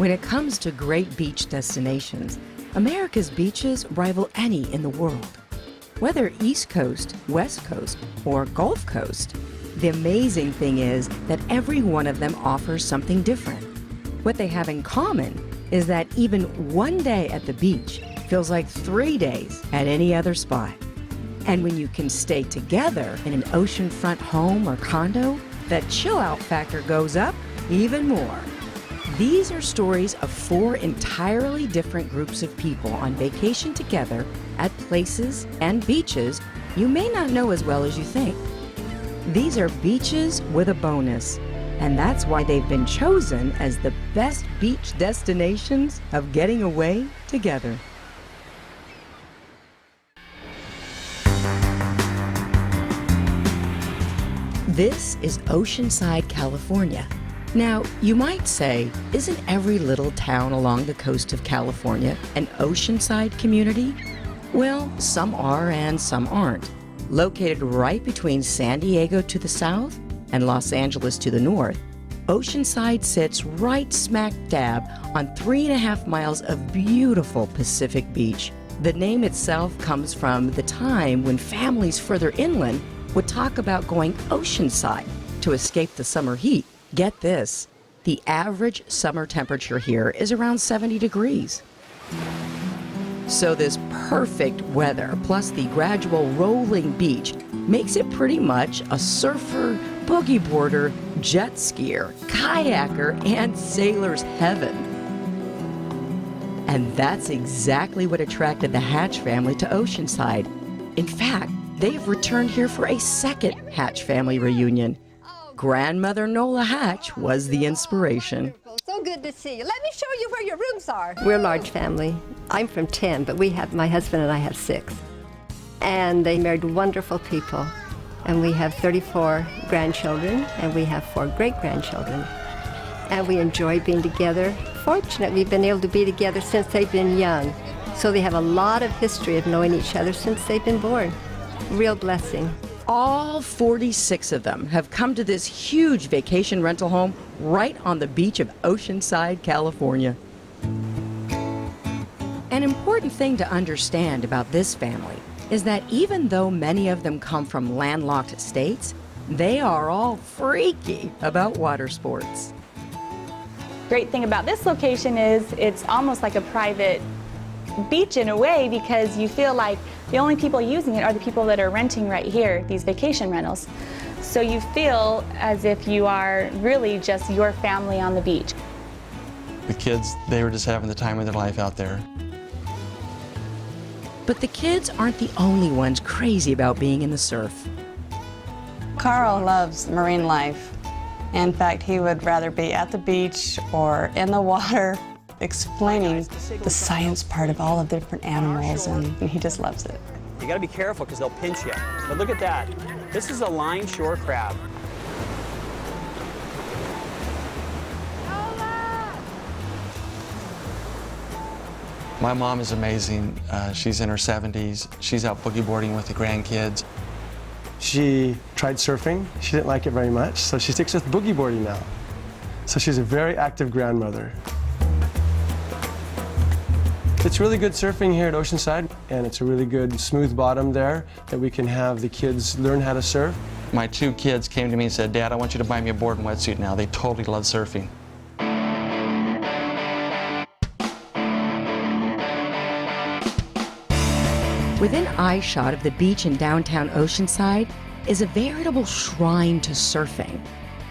When it comes to great beach destinations, America's beaches rival any in the world. Whether East Coast, West Coast, or Gulf Coast, the amazing thing is that every one of them offers something different. What they have in common is that even one day at the beach feels like 3 days at any other spot. And when you can stay together in an oceanfront home or condo, that chill-out factor goes up even more. These are stories of 4 entirely different groups of people on vacation together at places and beaches you may not know as well as you think. These are beaches with a bonus, and that's why they've been chosen as the best beach destinations of getting away together. This is Oceanside, California. Now, you might say, isn't every little town along the coast of California an oceanside community? Well, some are and some aren't. Located right between San Diego to the south and Los Angeles to the north, Oceanside sits right smack dab on 3.5 miles of beautiful Pacific beach. The name itself comes from the time when families further inland would talk about going oceanside to escape the summer heat. Get this, the average summer temperature here is around 70 degrees. So this perfect weather, plus the gradual rolling beach, makes it pretty much a surfer, boogie boarder, jet skier, kayaker, and sailor's heaven. And that's exactly what attracted the Hatch family to Oceanside. In fact, they've returned here for a second Hatch family reunion. Grandmother Nola Hatch was the inspiration. So good to see you. Let me show you where your rooms are. We're a large family. I'm from 10, but my husband and I have 6. And they married wonderful people. And we have 34 grandchildren, and we have 4 great-grandchildren. And we enjoy being together. Fortunate we've been able to be together since they've been young. So they have a lot of history of knowing each other since they've been born. Real blessing. All 46 of them have come to this huge vacation rental home right on the beach of Oceanside, California. An important thing to understand about this family is that even though many of them come from landlocked states, they are all freaky about water sports. Great thing about this location is it's almost like a private beach in a way, because you feel like the only people using it are the people that are renting right here, these vacation rentals. So you feel as if you are really just your family on the beach. The kids, they were just having the time of their life out there. But the kids aren't the only ones crazy about being in the surf. Carl loves marine life. In fact, he would rather be at the beach or in the water explaining the science part of all of the different animals, and he just loves it. You gotta be careful because they'll pinch you. But look at that. This is a line shore crab. My mom is amazing. She's in her 70s. She's out boogie boarding with the grandkids. She tried surfing. She didn't like it very much, so she sticks with boogie boarding now. So she's a very active grandmother. It's really good surfing here at Oceanside, and it's a really good smooth bottom there that we can have the kids learn how to surf. My 2 kids came to me and said, "Dad, I want you to buy me a board and wetsuit now." They totally love surfing. Within eyeshot of the beach in downtown Oceanside is a veritable shrine to surfing,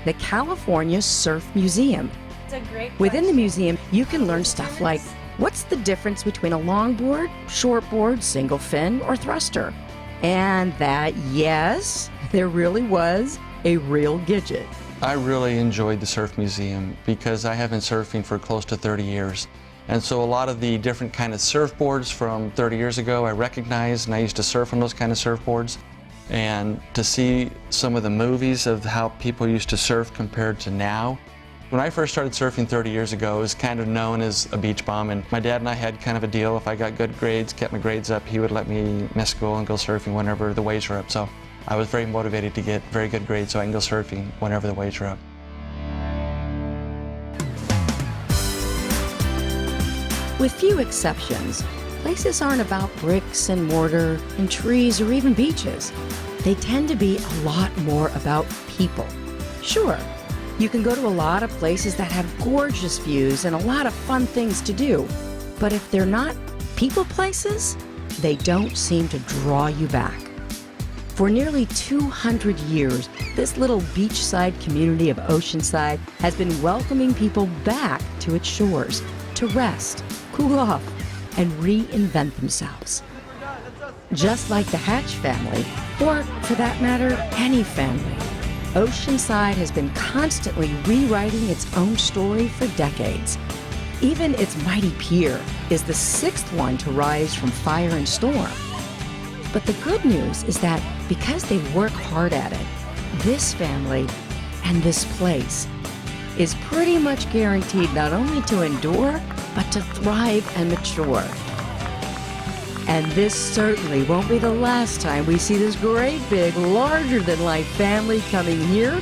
the California Surf Museum. It's a great Within the museum, you can learn stuff like, what's the difference between a longboard, shortboard, single fin, or thruster? And that, yes, there really was a real Gidget. I really enjoyed the Surf Museum because I have been surfing for close to 30 years. And so a lot of the different kind of surfboards from 30 years ago I recognized, and I used to surf on those kind of surfboards. And to see some of the movies of how people used to surf compared to now. When I first started surfing 30 years ago, it was kind of known as a beach bum, and my dad and I had kind of a deal. If I got good grades, kept my grades up, he would let me miss school and go surfing whenever the waves were up. So I was very motivated to get very good grades so I can go surfing whenever the waves were up. With few exceptions, places aren't about bricks and mortar and trees or even beaches. They tend to be a lot more about people. Sure, you can go to a lot of places that have gorgeous views and a lot of fun things to do, but if they're not people places, they don't seem to draw you back. For nearly 200 years, this little beachside community of Oceanside has been welcoming people back to its shores to rest, cool off, and reinvent themselves. Just like the Hatch family, or for that matter, any family, Oceanside has been constantly rewriting its own story for decades. Even its mighty pier is the 6th one to rise from fire and storm. But the good news is that because they work hard at it, this family and this place is pretty much guaranteed not only to endure, but to thrive and mature. And this certainly won't be the last time we see this great big, larger-than-life family coming here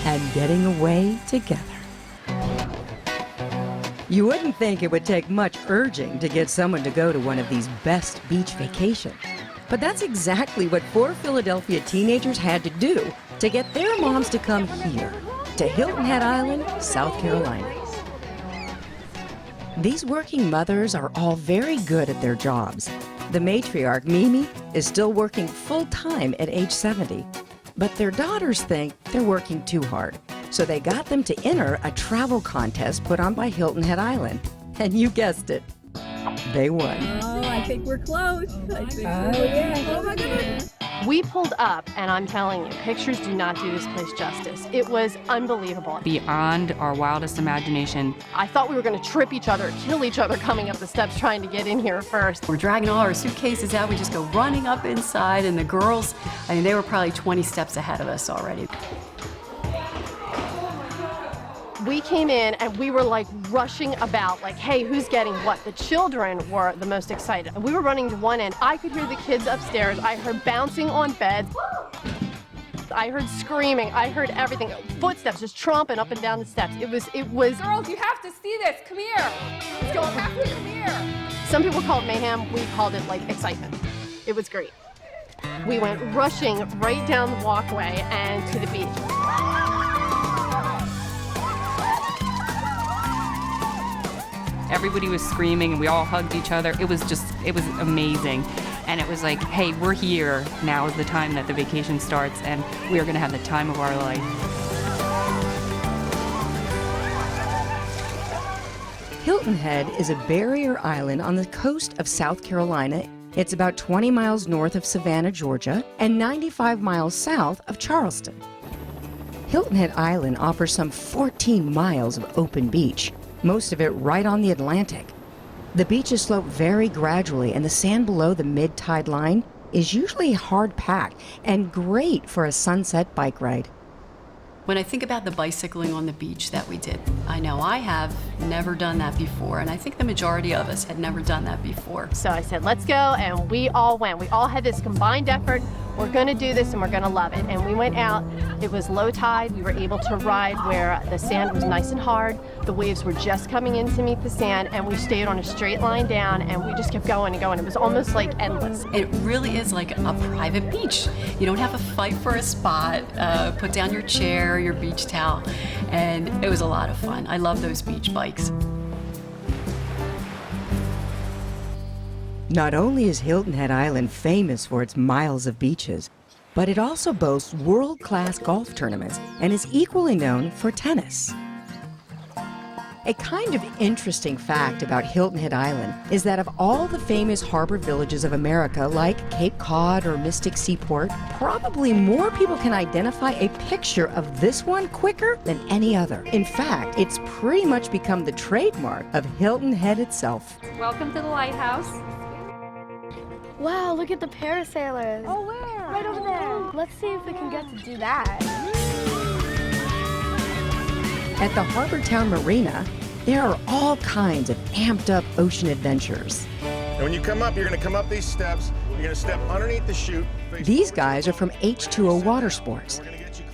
and getting away together. You wouldn't think it would take much urging to get someone to go to one of these best beach vacations. But that's exactly what 4 Philadelphia teenagers had to do to get their moms to come here, to Hilton Head Island, South Carolina. These working mothers are all very good at their jobs. The matriarch, Mimi, is still working full-time at age 70. But their daughters think they're working too hard, so they got them to enter a travel contest put on by Hilton Head Island. And you guessed it, they won. Oh, I think we're close. Oh my goodness. We pulled up, and I'm telling you, pictures do not do this place justice. It was unbelievable. Beyond our wildest imagination. I thought we were going to trip each other, kill each other coming up the steps trying to get in here first. We're dragging all our suitcases out. We just go running up inside, and the girls, I mean, they were probably 20 steps ahead of us already. We came in and we were like rushing about, like, hey, who's getting what? The children were the most excited. And we were running to one end. I could hear the kids upstairs. I heard bouncing on beds. I heard screaming. I heard everything. Footsteps just tromping up and down the steps. It was. Girls, you have to see this. Come here. You have to come here. Some people call it mayhem. We called it like excitement. It was great. We went rushing right down the walkway and to the beach. Everybody was screaming and we all hugged each other. It was amazing. And it was like, hey, we're here. Now is the time that the vacation starts and we are gonna have the time of our life. Hilton Head is a barrier island on the coast of South Carolina. It's about 20 miles north of Savannah, Georgia, and 95 miles south of Charleston. Hilton Head Island offers some 14 miles of open beach, most of it right on the Atlantic. The beaches slope very gradually, and the sand below the mid-tide line is usually hard packed and great for a sunset bike ride. When I think about the bicycling on the beach that we did, I know I have never done that before, and I think the majority of us had never done that before. So I said, let's go, and we all went. We all had this combined effort. We're gonna do this and we're gonna love it. And we went out, it was low tide. We were able to ride where the sand was nice and hard. The waves were just coming in to meet the sand, and we stayed on a straight line down, and we just kept going and going. It was almost like endless. It really is like a private beach. You don't have to fight for a spot, put down your chair, your beach towel, and it was a lot of fun. I love those beach bikes. Not only is Hilton Head Island famous for its miles of beaches, but it also boasts world-class golf tournaments and is equally known for tennis. A kind of interesting fact about Hilton Head Island is that of all the famous harbor villages of America, like Cape Cod or Mystic Seaport, probably more people can identify a picture of this one quicker than any other. In fact, it's pretty much become the trademark of Hilton Head itself. Welcome to the lighthouse. Wow, look at the parasailers. Oh, where? Right over there. Let's see if we can get to do that. At the Harbor Town Marina, there are all kinds of amped up ocean adventures. And when you come up, you're going to come up these steps. You're going to step underneath the chute. These guys are from H2O Water Sports.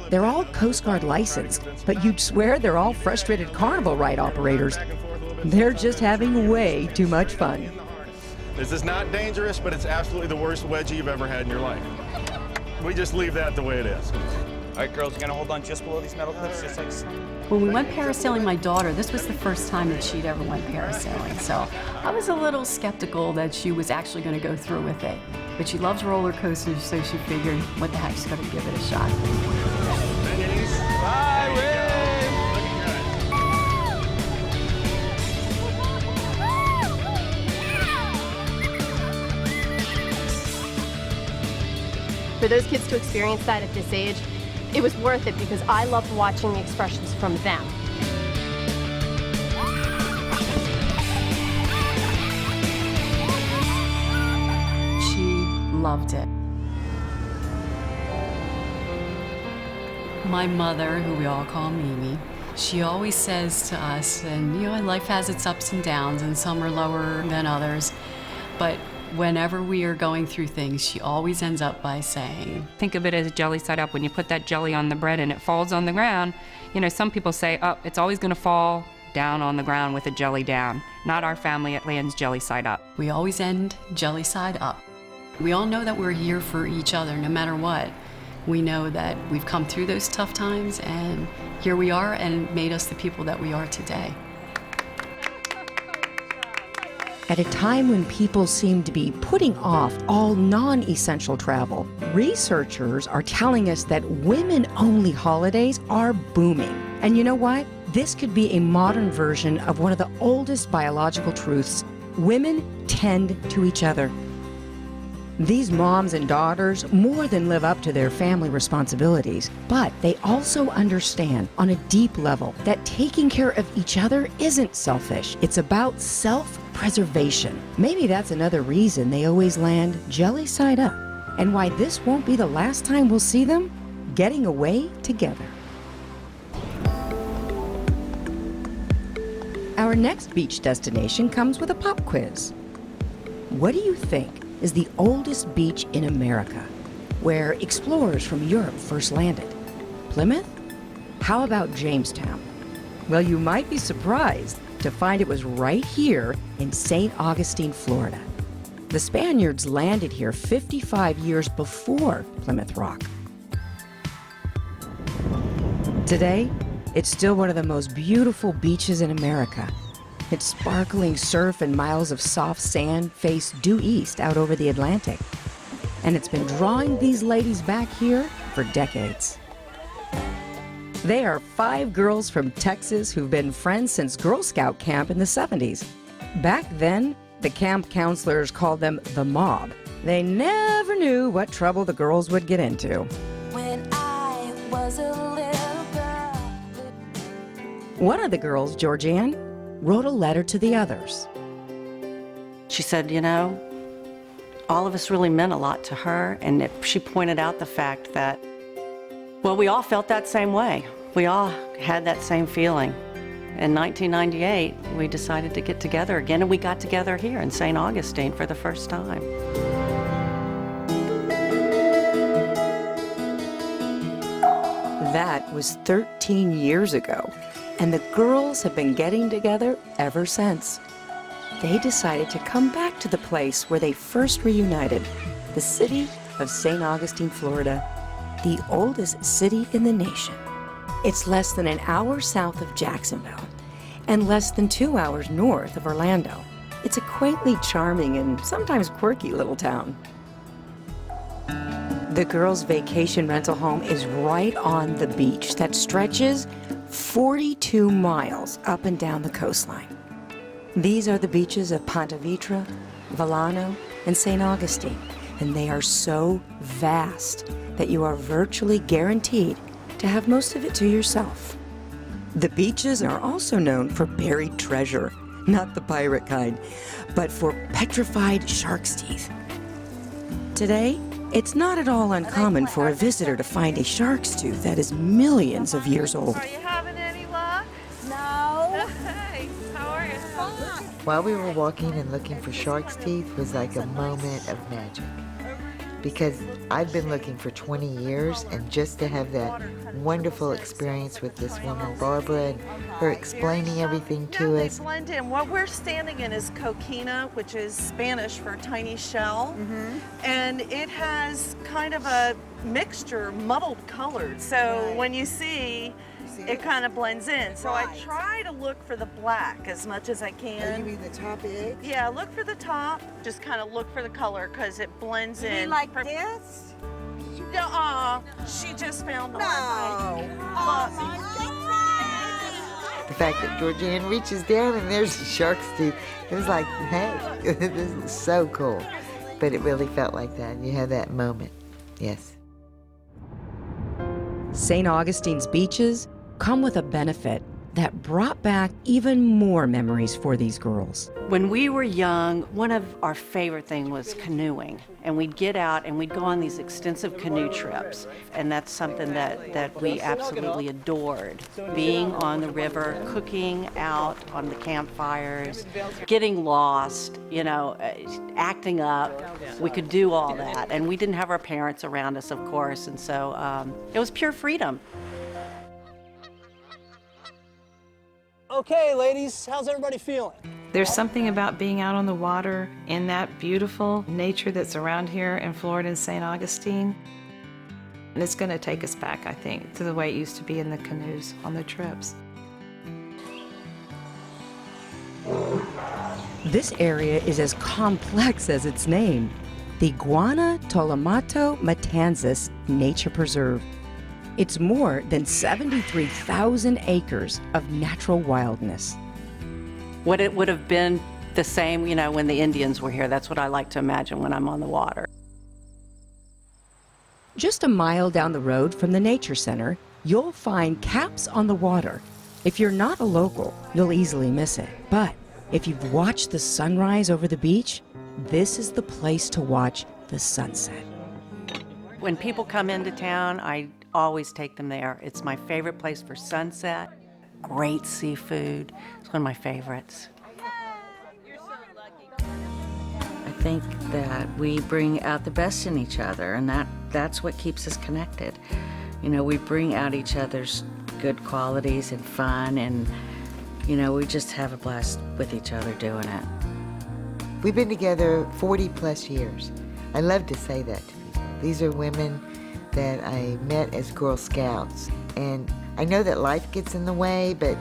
They're all Coast Guard licensed, but you'd swear they're all frustrated carnival ride operators. They're just having way too much fun. This is not dangerous, but it's absolutely the worst wedgie you've ever had in your life. We just leave that the way it is. All right, girls, you're gonna hold on just below these metal clips, just like so. When we went parasailing, my daughter, this was the first time that she'd ever went parasailing. So I was a little skeptical that she was actually going to go through with it. But she loves roller coasters, so she figured, what the heck, she's going to give it a shot. For those kids to experience that at this age, it was worth it because I loved watching the expressions from them. She loved it. My mother, who we all call Mimi, she always says to us, and you know, life has its ups and downs, and some are lower than others, but whenever we are going through things, she always ends up by saying, Think of it as jelly side up. When you put that jelly on the bread and it falls on the ground, you know, some people say, oh, it's always going to fall down on the ground with a jelly down. Not our family, it lands jelly side up. We always end jelly side up. We all know that we're here for each other no matter what. We know that we've come through those tough times, and here we are, and made us the people that we are today. At a time when people seem to be putting off all non-essential travel, researchers are telling us that women-only holidays are booming. And you know what? This could be a modern version of one of the oldest biological truths. Women tend to each other. These moms and daughters more than live up to their family responsibilities, but they also understand on a deep level that taking care of each other isn't selfish. It's about self-preservation. Maybe that's another reason they always land jelly side up, and why this won't be the last time we'll see them getting away together. Our next beach destination comes with a pop quiz. What do you think is the oldest beach in America, where explorers from Europe first landed? Plymouth? How about Jamestown? Well, you might be surprised to find it was right here in St. Augustine, Florida. The Spaniards landed here 55 years before Plymouth Rock. Today, it's still one of the most beautiful beaches in America. Its sparkling surf and miles of soft sand face due east out over the Atlantic. And it's been drawing these ladies back here for decades. They are 5 girls from Texas who've been friends since Girl Scout camp in the 70s. Back then, the camp counselors called them the mob. They never knew what trouble the girls would get into. When I was a little girl. One of the girls, Georgianne, wrote a letter to the others. She said, you know, all of us really meant a lot to her, and she pointed out the fact that, well, we all felt that same way. We all had that same feeling. In 1998, we decided to get together again, and we got together here in St. Augustine for the first time. That was 13 years ago, and the girls have been getting together ever since. They decided to come back to the place where they first reunited, the city of St. Augustine, Florida, the oldest city in the nation. It's less than an hour south of Jacksonville and less than 2 hours north of Orlando. It's a quaintly charming and sometimes quirky little town. The girls' vacation rental home is right on the beach that stretches 42 miles up and down the coastline. These are the beaches of Ponte Vedra, Villano, and St. Augustine, and they are so vast that you are virtually guaranteed to have most of it to yourself. The beaches are also known for buried treasure, not the pirate kind, but for petrified shark's teeth. Today, it's not at all uncommon for a visitor to find a shark's tooth that is millions of years old. Are you having any luck? No. Hey, how are you? While we were walking and looking for shark's teeth was like a moment of magic. because I've been looking for 20 years, and just to have that wonderful experience with this woman, Barbara, and her explaining everything to us. They blend in. What we're standing in is coquina, which is Spanish for tiny shell, and it has kind of a mixture, muddled colors. So when you see, it kind of blends in. So I try to look for the black as much as I can. Oh, you mean the top edge? Yeah, look for the top. Just kind of look for the color because it blends in. You mean like this? Nuh-uh. She just found the The fact that Georgianne reaches down and there's a shark's tooth, it was like, hey, this is so cool. But it really felt like that. You had that moment, yes. St. Augustine's beaches come with a benefit that brought back even more memories for these girls. When we were young, one of our favorite things was canoeing. And we'd get out and we'd go on these extensive canoe trips. And that's something that we absolutely adored. Being on the river, cooking out on the campfires, getting lost, you know, acting up. We could do all that. And we didn't have our parents around us, of course. And so it was pure freedom. Okay, ladies, how's everybody feeling? There's something about being out on the water in that beautiful nature that's around here in Florida and St. Augustine. And it's going to take us back, I think, to the way it used to be in the canoes on the trips. This area is as complex as its name, the Guanatolamato Matanzas Nature Preserve. It's more than 73,000 acres of natural wildness. What it would have been the same, you know, when the Indians were here. That's what I like to imagine when I'm on the water. Just a mile down the road from the Nature Center, you'll find Caps on the Water. If you're not a local, you'll easily miss it. But if you've watched the sunrise over the beach, this is the place to watch the sunset. When people come into town, I always take them there. It's my favorite place for sunset. Great seafood. It's one of my favorites. I think that we bring out the best in each other, and that's what keeps us connected. You know, we bring out each other's good qualities and fun, and, you know, we just have a blast with each other doing it. We've been together 40 plus years. I love to say that to people. These are women that I met as Girl Scouts. And I know that life gets in the way, but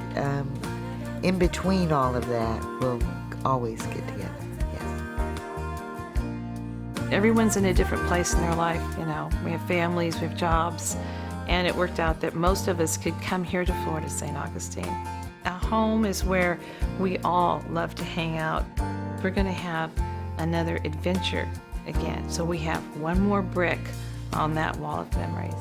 in between all of that, we'll always get together, yes. Everyone's in a different place in their life, you know. We have families, we have jobs, and it worked out that most of us could come here to Florida, St. Augustine. Our home is where we all love to hang out. We're going to have another adventure again, so we have one more brick on that wall of memories.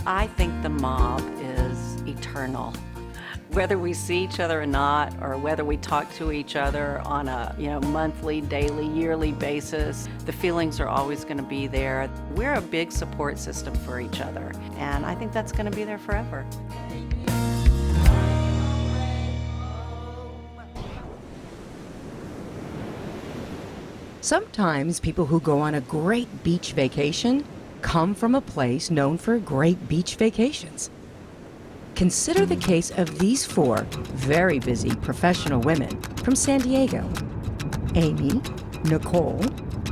I think the mob is eternal. Whether we see each other or not, or whether we talk to each other on a monthly, daily, yearly basis, the feelings are always going to be there. We're a big support system for each other, and I think that's going to be there forever. Sometimes people who go on a great beach vacation come from a place known for great beach vacations. Consider the case of these four very busy professional women from San Diego: Amy, Nicole,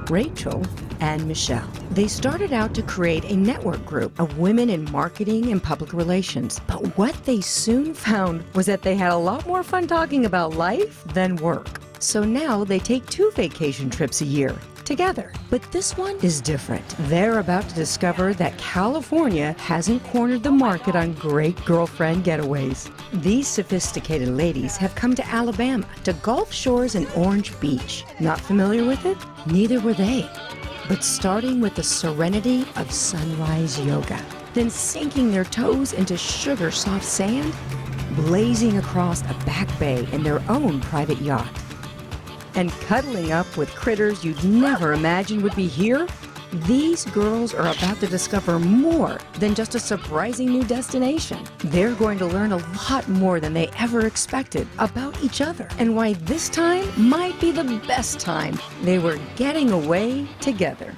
Rachel, and Michelle. They started out to create a network group of women in marketing and public relations. But what they soon found was that they had a lot more fun talking about life than work. So now they take 2 vacation trips a year together. But this one is different. They're about to discover that California hasn't cornered the market on great girlfriend getaways. These sophisticated ladies have come to Alabama, to Gulf Shores and Orange Beach. Not familiar with it? Neither were they. But starting with the serenity of sunrise yoga, then sinking their toes into sugar-soft sand, blazing across a back bay in their own private yacht, and cuddling up with critters you'd never imagined would be here These girls are about to discover more than just a surprising new destination. They're going to learn a lot more than they ever expected about each other and why this time might be the best time they were getting away together.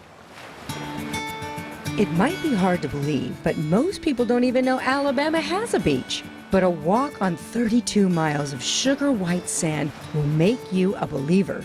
It might be hard to believe, but most people don't even know Alabama has a beach. But a walk on 32 miles of sugar white sand will make you a believer.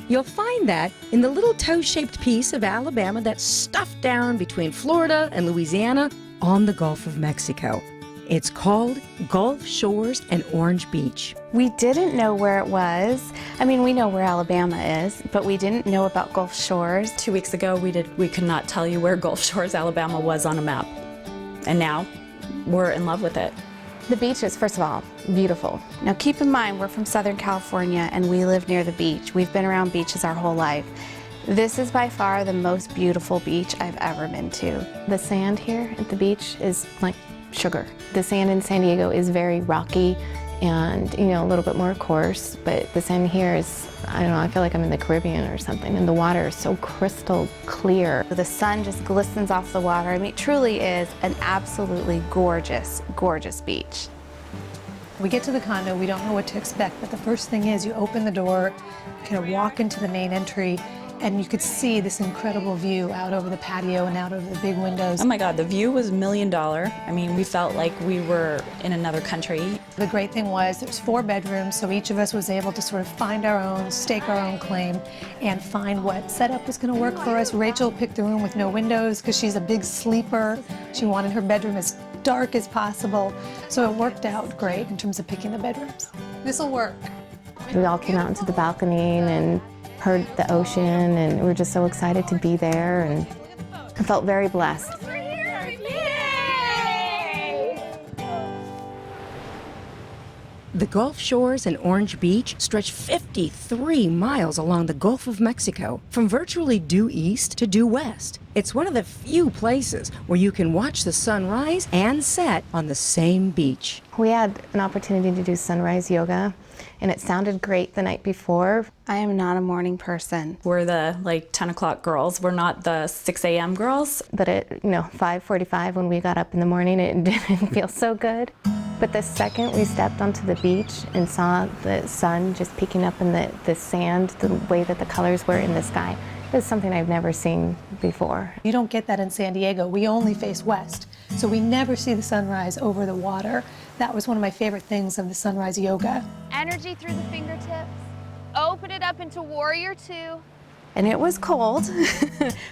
You'll find that in the little toe-shaped piece of Alabama that's stuffed down between Florida and Louisiana on the Gulf of Mexico. It's called Gulf Shores and Orange Beach. We didn't know where it was. I mean, we know where Alabama is, but we didn't know about Gulf Shores. 2 weeks ago, we could not tell you where Gulf Shores, Alabama was on a map. And now, we're in love with it. The beach is, first of all, beautiful. Now keep in mind, we're from Southern California and we live near the beach. We've been around beaches our whole life. This is by far the most beautiful beach I've ever been to. The sand here at the beach is like sugar. The sand in San Diego is very rocky and, you know, a little bit more coarse, but the sand here is, I don't know, I feel like I'm in the Caribbean or something, and the water is so crystal clear. The sun just glistens off the water. I mean, it truly is an absolutely gorgeous, gorgeous beach. We get to the condo, we don't know what to expect, but the first thing is you open the door, kind of walk into the main entry, and you could see this incredible view out over the patio and out over the big windows. Oh my God, the view was $1 million. I mean, we felt like we were in another country. The great thing was there's 4 bedrooms, so each of us was able to sort of find our own, stake our own claim, and find what setup was going to work for us. Rachel picked the room with no windows because she's a big sleeper. She wanted her bedroom as dark as possible, so it worked out great in terms of picking the bedrooms. This'll work. We all came out into the balcony and heard the ocean, and we were just so excited to be there, and I felt very blessed. The Gulf Shores and Orange Beach stretch 53 miles along the Gulf of Mexico, from virtually due east to due west. It's one of the few places where you can watch the sun rise and set on the same beach. We had an opportunity to do sunrise yoga, and it sounded great the night before. I am not a morning person. We're the like 10 o'clock girls. We're not the 6 a.m. girls. But at 5:45 when we got up in the morning, it didn't feel so good. But the second we stepped onto the beach and saw the sun just peeking up in the sand, the way that the colors were in the sky, it was something I've never seen before. You don't get that in San Diego. We only face west, so we never see the sunrise over the water. That was one of my favorite things of the sunrise yoga. Energy through the fingertips. Open it up into Warrior 2. And it was cold,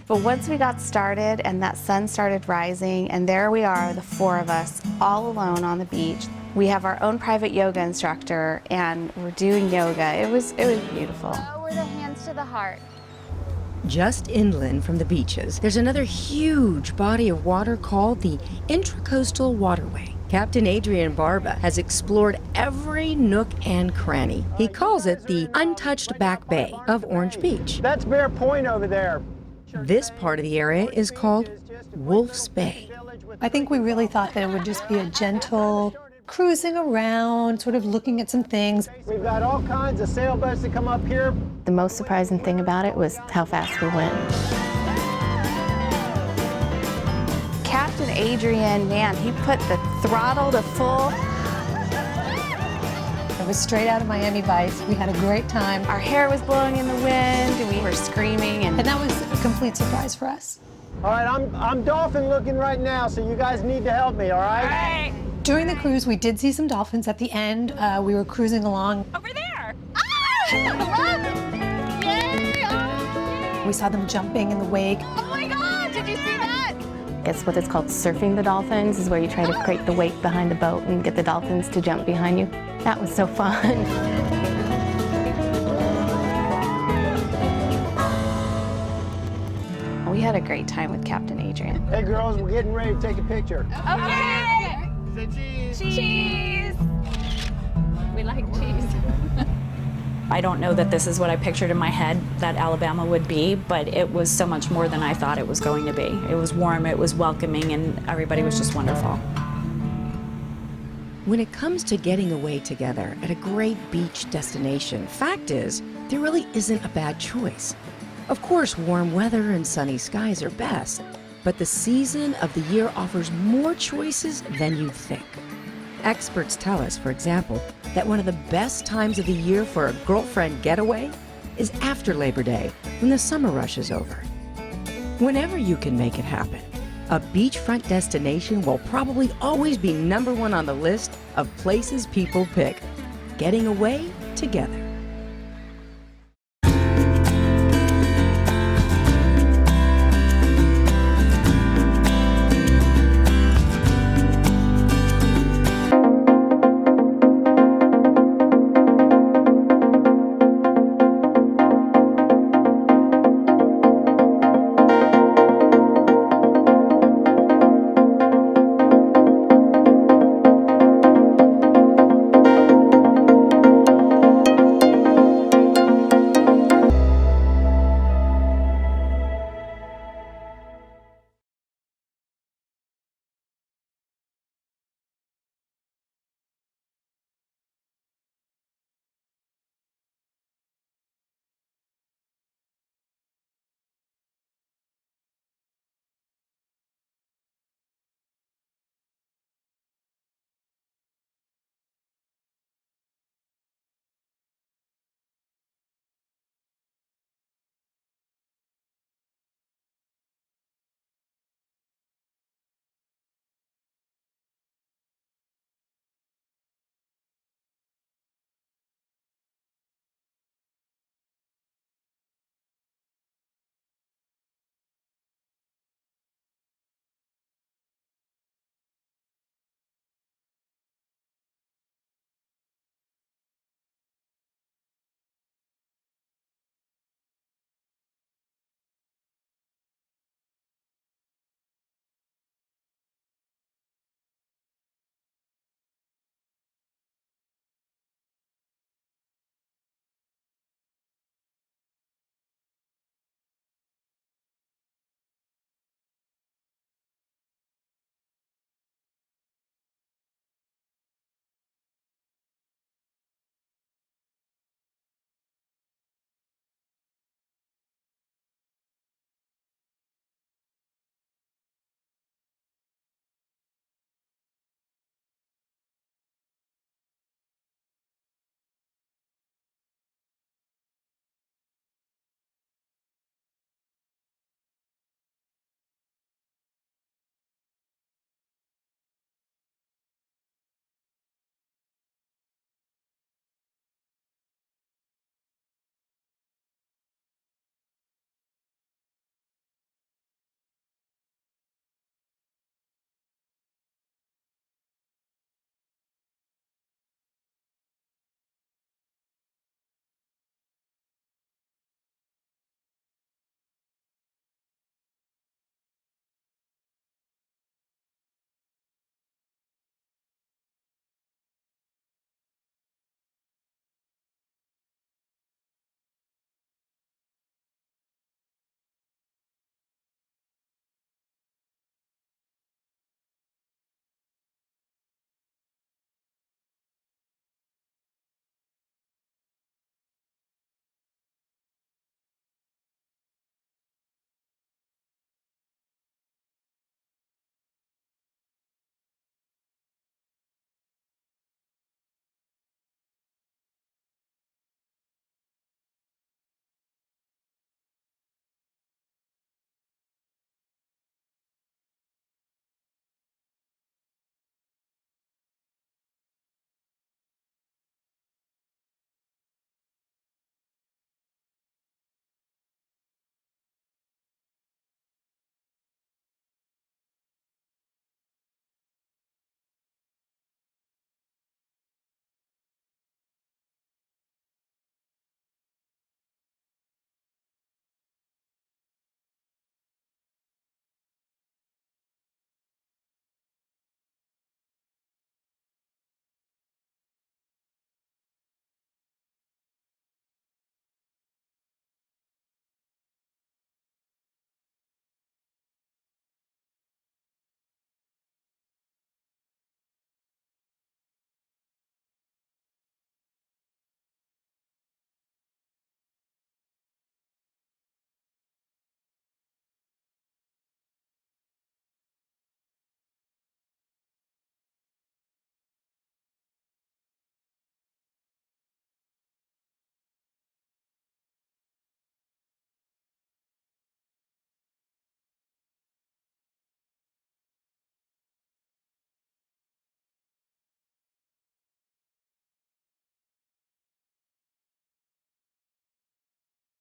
but once we got started and that sun started rising, and there we are, the 4 of us, all alone on the beach. We have our own private yoga instructor, and we're doing yoga. It was beautiful. Lower the hands to the heart. Just inland from the beaches, there's another huge body of water called the Intracoastal Waterway. Captain Adrian Barba has explored every nook and cranny. He calls it the untouched back bay of Orange Beach. That's Bear Point over there. This part of the area is called Wolf's Bay. I think we really thought that it would just be a gentle cruising around, sort of looking at some things. We've got all kinds of sailboats that come up here. The most surprising thing about it was how fast we went. Captain Adrian, man, he put the throttle to full. It was straight out of Miami Vice. We had a great time. Our hair was blowing in the wind, and we were screaming. And that was a complete surprise for us. All right, I'm dolphin looking right now, so you guys need to help me, all right? All right. During the cruise, we did see some dolphins at the end. We were cruising along. Over there! Ah! I love it! Yay! Oh, we saw them jumping in the wake. Oh my God! Did you see that? It's what it's called surfing the dolphins, is where you try to create the weight behind the boat and get the dolphins to jump behind you. That was so fun. We had a great time with Captain Adrian. Hey girls, we're getting ready to take a picture. Okay! Say cheese. Cheese! We like cheese. I don't know that this is what I pictured in my head that Alabama would be, but it was so much more than I thought it was going to be. It was warm, it was welcoming, and everybody was just wonderful. When it comes to getting away together at a great beach destination, fact is, there really isn't a bad choice. Of course, warm weather and sunny skies are best, but the season of the year offers more choices than you'd think. Experts tell us, for example, that one of the best times of the year for a girlfriend getaway is after Labor Day, when the summer rush is over. Whenever you can make it happen, a beachfront destination will probably always be #1 on the list of places people pick, getting away together.